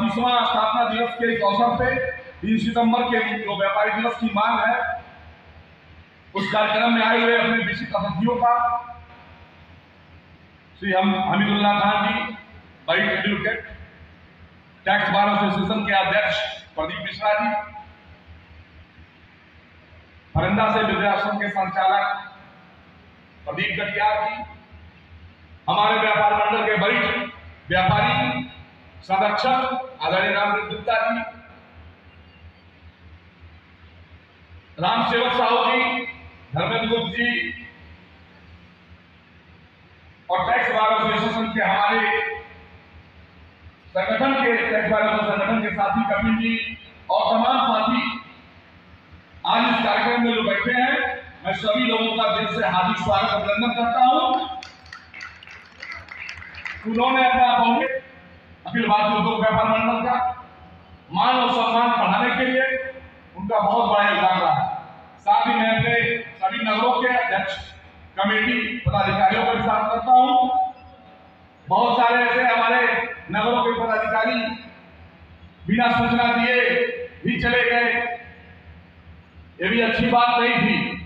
35वां स्थापना दिवस के इस अवसर पे 3 सितंबर के जो व्यापारी दिवस की मांग है, उस कार्यक्रम में आए हुए अपने विशिष्ट अतिथियों का Shri Hamidullah Khan ji, vice advocate, tax bar association के अध्यक्ष प्रदीप मिश्रा जी, फरंदा से विद्याश्रम के संचालक प्रदीप कटियार जी, हमारे व्यापार मंडल के वरिष्ठ व्यापारी संरक्षक आदरणीय रामदेव गुप्ता जी, राम सेवक साहू जी, धर्मेंद्र गुप्त जी और टैक्स बार एसोसिएशन के हमारे संगठन के टैक्स बार संगठन के साथी कपिल जी और तमाम साथी आज इस कार्यक्रम में जो बैठे हैं, मैं सभी लोगों का दिल से हार्दिक स्वागत अभिनंदन करता हूं। उन्होंने अपना बहुमत अखिल भारतीय उद्योग व्यापार मंडल का मान और सम्मान बढ़ाने के लिए उनका बहुत बड़ा योगदान रहा है। साथ ही मैं अपने सभी नगरों के अध्यक्ष, कमेटी पदाधिकारियों को विचार करता हूं। बहुत सारे ऐसे हमारे नगरों के पदाधिकारी बिना सूचना दिए भी चले गए, ये भी अच्छी बात नहीं थी।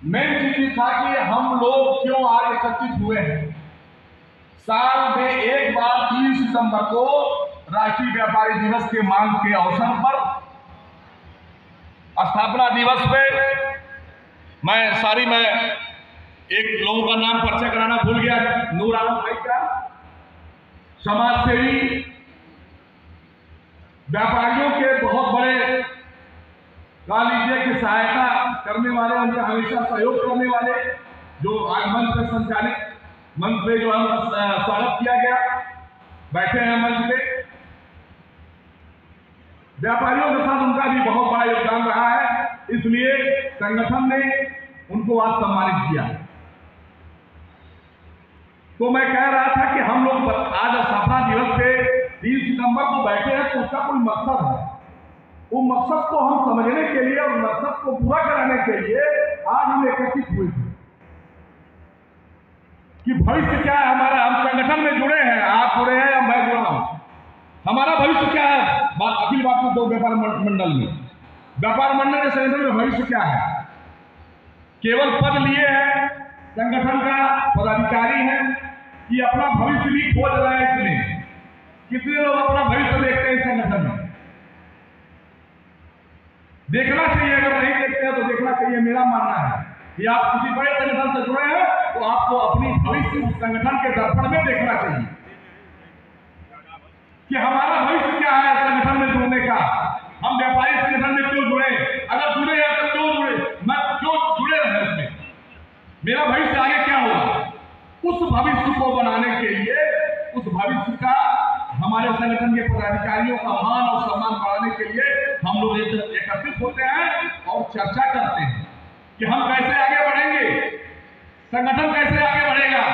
मेन चीज था कि हम लोग क्यों आज एकत्रित हुए हैं। साल में एक बार 3 सितंबर को राष्ट्रीय व्यापारी दिवस के मांग के अवसर पर, स्थापना दिवस पे मैं एक लोगों का नाम परिचय कराना भूल गया, नूर आलम भाई का, समाज सेवी, व्यापारियों के बहुत बड़े कह लीजिए कि सहायता करने वाले, उनका हमेशा सहयोग करने वाले, जो आज मंच पे संचालित मंच पे जो हम स्वागत किया गया, बैठे हैं मंच पे, व्यापारियों के साथ उनका भी बहुत बड़ा योगदान रहा है, इसलिए संगठन ने उनको आज सम्मानित किया। तो मैं कह रहा था कि हम लोग आज स्थापना दिवस पे 3 सितंबर को बैठे हैं, तो उसका कोई मकसद है। वो मकसद को हम समझने के लिए और मकसद को पूरा कराने के लिए आज हम एकत्रित हुए थे कि भविष्य क्या है हमारा। हम संगठन में जुड़े हैं, आप जुड़े हैं या मैं जुड़ा हूं, हमारा भविष्य क्या है अखिल भारतीय उद्योग व्यापार मंडल में, व्यापार मंडल के संगठन में भविष्य क्या है। केवल पद लिए हैं, संगठन का पदाधिकारी है कि अपना भविष्य भी खोज रहा है। इसमें कितने लोग अपना भविष्य देखते हैं इस संगठन में, देखना चाहिए। अगर नहीं देखते हैं तो देखना चाहिए। मेरा मानना है कि आप किसी बड़े संगठन से जुड़े हैं तो आपको अपनी भविष्य उस संगठन के दर्पण में देखना चाहिए कि हमारा भविष्य क्या है संगठन में जुड़ने का। हम व्यापारी संगठन में क्यों जुड़े, अगर जुड़े हैं तो क्यों जुड़े, मैं क्यों जुड़े रहे उसमें, मेरा भविष्य आगे क्या होगा। उस भविष्य को बनाने के लिए, उस भविष्य का हमारे संगठन के पदाधिकारियों का मान और सम्मान बढ़ाने के लिए हम लोग एकत्रित होते हैं और चर्चा करते हैं कि हम कैसे आगे बढ़ेंगे, संगठन कैसे आगे बढ़ेगा।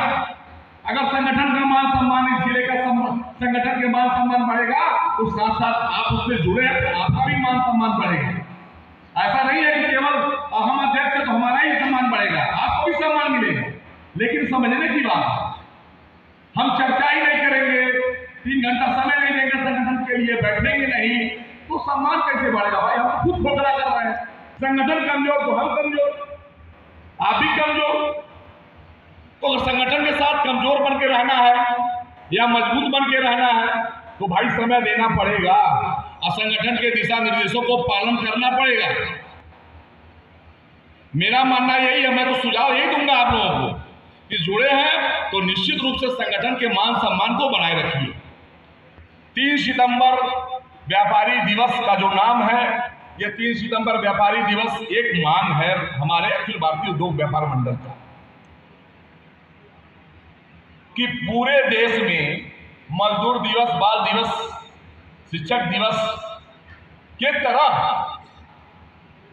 अगर संगठन का मान सम्मान, इस जिले का संगठन के मान सम्मान बढ़ेगा तो साथ साथ आप उससे जुड़े हैं तो आपका भी मान सम्मान बढ़ेगा। ऐसा नहीं है कि केवल हम अध्यक्ष तो हमारा ही सम्मान बढ़ेगा, आपको भी सम्मान मिलेगा। लेकिन समझने की बात, हम चर्चा ही नहीं करेंगे, 3 घंटा समय नहीं देंगे संगठन के लिए, बैठेंगे नहीं, तो सम्मान कैसे बढ़ेगा। भाई हम खुद खोखला कर रहे हैं, संगठन कमजोर तो हम कमजोर, आप भी कमजोर। तो अगर संगठन के साथ कमजोर बन के रहना है या मजबूत बन के रहना है तो भाई समय देना पड़ेगा और संगठन के दिशा निर्देशों को पालन करना पड़ेगा। मेरा मानना यही है, मैं तो सुझाव यही दूंगा आप लोगों को कि जुड़े हैं तो निश्चित रूप से संगठन के मान सम्मान को बनाए रखिए। 3 सितंबर व्यापारी दिवस का जो नाम है, ये 3 सितंबर व्यापारी दिवस एक मांग है हमारे अखिल भारतीय उद्योग व्यापार मंडल का कि पूरे देश में मजदूर दिवस, बाल दिवस, शिक्षक दिवस के तरह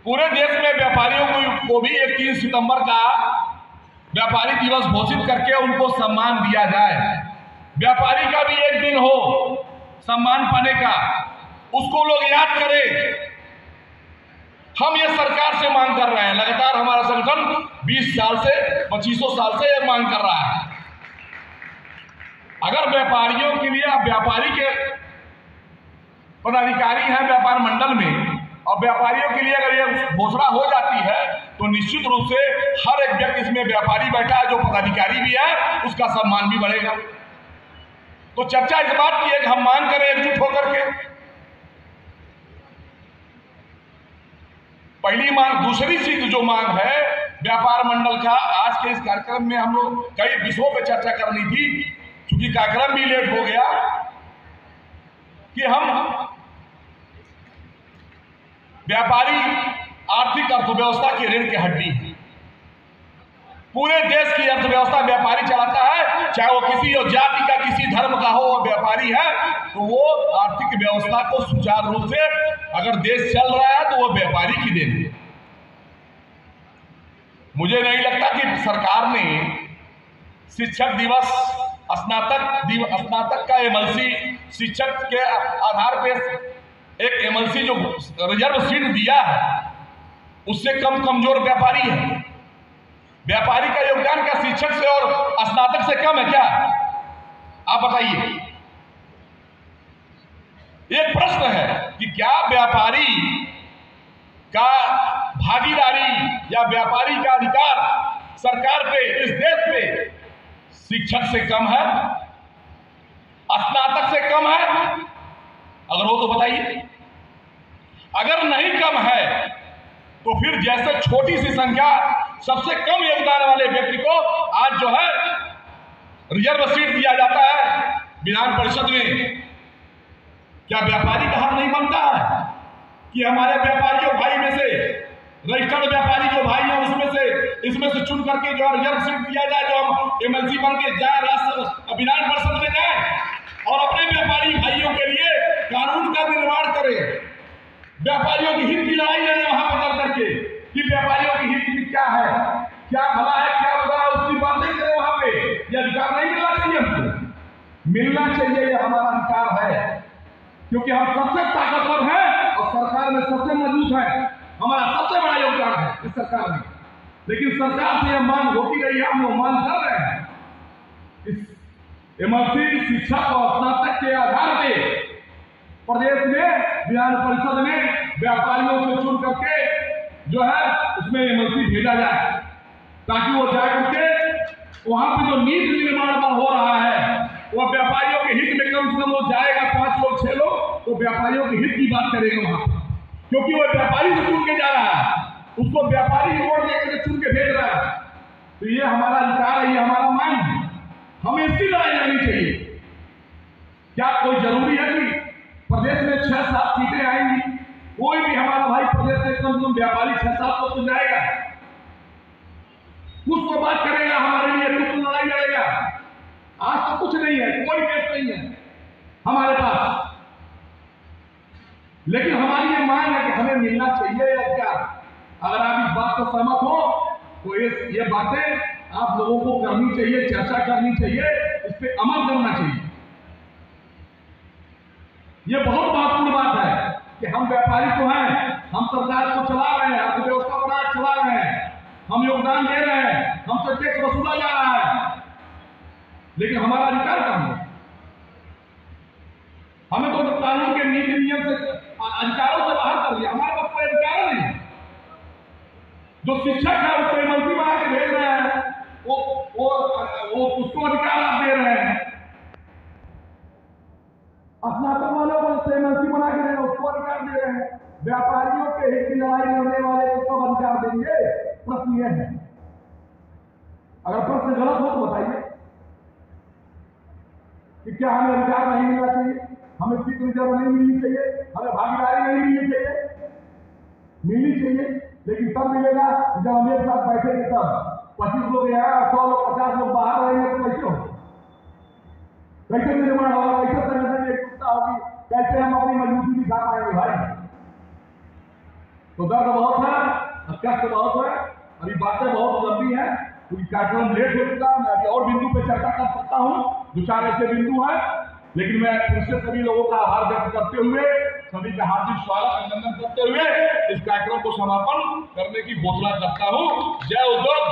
पूरे देश में व्यापारियों को भी एक 3 सितंबर का व्यापारी दिवस घोषित करके उनको सम्मान दिया जाए। व्यापारी का भी एक दिन हो सम्मान पाने का, उसको लोग याद करें। हम ये सरकार से मांग कर रहे हैं, लगातार हमारा संगठन 20 साल से 2500 साल से ये मांग कर रहा है। अगर व्यापारियों के लिए, आप व्यापारी के पदाधिकारी हैं व्यापार मंडल में, और व्यापारियों के लिए अगर ये घोषणा हो जाती है तो निश्चित रूप से हर एक व्यक्ति, इसमें व्यापारी बैठा है जो पदाधिकारी भी है, उसका सम्मान भी बढ़ेगा। तो चर्चा इस बात की है कि हम मांग करें एकजुट होकर के। पहली मांग। दूसरी चीज जो मांग है व्यापार मंडल का, आज के इस कार्यक्रम में हम लोग कई विषयों पर चर्चा करनी थी, क्योंकि कार्यक्रम भी लेट हो गया, कि हम व्यापारी आर्थिक अर्थव्यवस्था की रीढ़ की हड्डी है। पूरे देश की अर्थव्यवस्था व्यापारी चलाता है, चाहे वो किसी जाति का, किसी धर्म का हो, वो व्यापारी है। तो वो आर्थिक व्यवस्था को सुचारू रूप से अगर देश चल रहा है तो वो व्यापारी की देन है। मुझे नहीं लगता कि सरकार ने शिक्षक दिवस, स्नातक का एमएलसी, शिक्षक के आधार पर एक एमएलसी जो रिजर्व सीट दिया है, उससे कमजोर व्यापारी है। व्यापारी का योगदान क्या शिक्षक से और स्नातक से कम है क्या? आप बताइए। एक प्रश्न है कि क्या व्यापारी का भागीदारी या व्यापारी का अधिकार सरकार पे, इस देश पे शिक्षक से कम है, स्नातक से कम है? अगर हो तो बताइए। अगर नहीं कम है तो फिर जैसे छोटी सी संख्या, सबसे कम योगदान वाले व्यक्ति को आज जो है रिजर्व सीट दिया जाता है विधान परिषद में, क्या व्यापारी का हक नहीं बनता है कि हमारे व्यापारियों भाई में से, रजिस्टर्ड व्यापारी जो भाई है उसमें से, इसमें से चुन करके जो रिजर्व सीट दिया जाए, जो हम एमएलसी बन के जाए, राष्ट्र विधान परिषद में जाए और अपने व्यापारी भाइयों के लिए कानून का निर्माण करें, व्यापारियों की हित की लड़ाई लड़े वहां पर करके कि व्यापारियों की हित की क्या है, क्या भला है, क्या बुरा है, उसकी बात नहीं करें वहां पे। ये अधिकार नहीं मिलना चाहिए हमको, मिलना चाहिए, ये हमारा अधिकार है, क्योंकि हम सबसे ताकतवर हैं और सरकार में सबसे मजबूत है, हमारा सबसे बड़ा योगदान है इस सरकार में। लेकिन सरकार से यह मांग होती रही है, हम लोग मांग कर रहे हैं। इस एमएलसी, शिक्षक और स्नातक के आधार पे प्रदेश में विधान परिषद में व्यापारियों से चुन करके जो है उसमें एमएलसी भेजा जाए, ताकि वो जाकर के वहां पे जो नीति निर्माण पर हो रहा है वो व्यापारियों के हित में कम से कम वो जाएगा, 5 लोग 6 लोग, तो व्यापारियों के हित की बात करेगा वहां, क्योंकि वो व्यापारी से चुन के जा रहा है, उसको व्यापारी वोट देकर चुन के भेज रहा है। तो ये हमारा अधिकार है, ये हमारा मांग है, हमें इसकी लड़ाई लड़नी चाहिए। क्या कोई जरूरी है कि प्रदेश में 6-7 सीटें आएंगी, कोई भी हमारा भाई प्रदेश से कम से कम व्यापारी 6-7 तो जाएगा, कुछ तो बात करेगा हमारे लिए, कुछ तो लड़ाई लड़ेगा। आज तो कुछ नहीं है, कोई केस नहीं है हमारे पास, लेकिन हमारी ये मांग है कि हमें मिलना चाहिए या क्या। अगर आप इस बात से सहमत हो तो ये बातें आप लोगों को करनी चाहिए, चर्चा करनी चाहिए, इस पर अमल करना चाहिए। ये बहुत महत्वपूर्ण बात है कि हम व्यापारी तो हैं, हम सरकार को चला रहे हैं, अर्थव्यवस्था बना चला रहे हैं, हम योगदान दे रहे हैं, हमसे टैक्स वसूला जा रहा है, लेकिन हमारा अधिकार कहाँ है? हमें तो कानून के नीति नियम से, अधिकारों से बाहर कर दिया, हमारे पास कोई अधिकार नहीं। जो शिक्षक है उसको एमएलसी बना के भेज रहे हैं, वो उसको अधिकार आप दे रहे हैं, स्नातक वालों को एमएलसी बना के दे रहे हैं, उसको अधिकार दे रहे हैं। व्यापारियों के हित की लड़ाई लड़ने वाले को कब अधिकार देंगे? प्रश्न यह है। अगर प्रश्न गलत हो तो बताइए कि क्या हमें अधिकार नहीं मिलना चाहिए, हमें सीट रिजर्व नहीं मिलनी चाहिए, हमें भागीदारी नहीं मिलनी चाहिए? मिलनी चाहिए, लेकिन तब मिलेगा जब हम एक साथ बैठेंगे, तब 25 लोग यहाँ, 100 लोग, 50 लोग बाहर रहेंगे तो कैसे होगा? कैसे निर्माण होगा? कैसे संगठन में एकता होगी? कैसे हम अपनी मजबूती दिखा पाएंगे भाई? तो दर्द बहुत है, कष्ट बहुत है, अभी बातें बहुत लंबी हैं, क्योंकि कार्यक्रम लेट हो चुका। मैं अभी और बिंदु पे चर्चा कर सकता हूँ, 2-4 ऐसे बिंदु हैं, लेकिन मैं फिर से सभी लोगों का आभार व्यक्त करते हुए, सभी का हार्दिक स्वागत अभिनंदन करते हुए इस कार्यक्रम को समापन करने की घोषणा करता हूँ। जय उद्योग।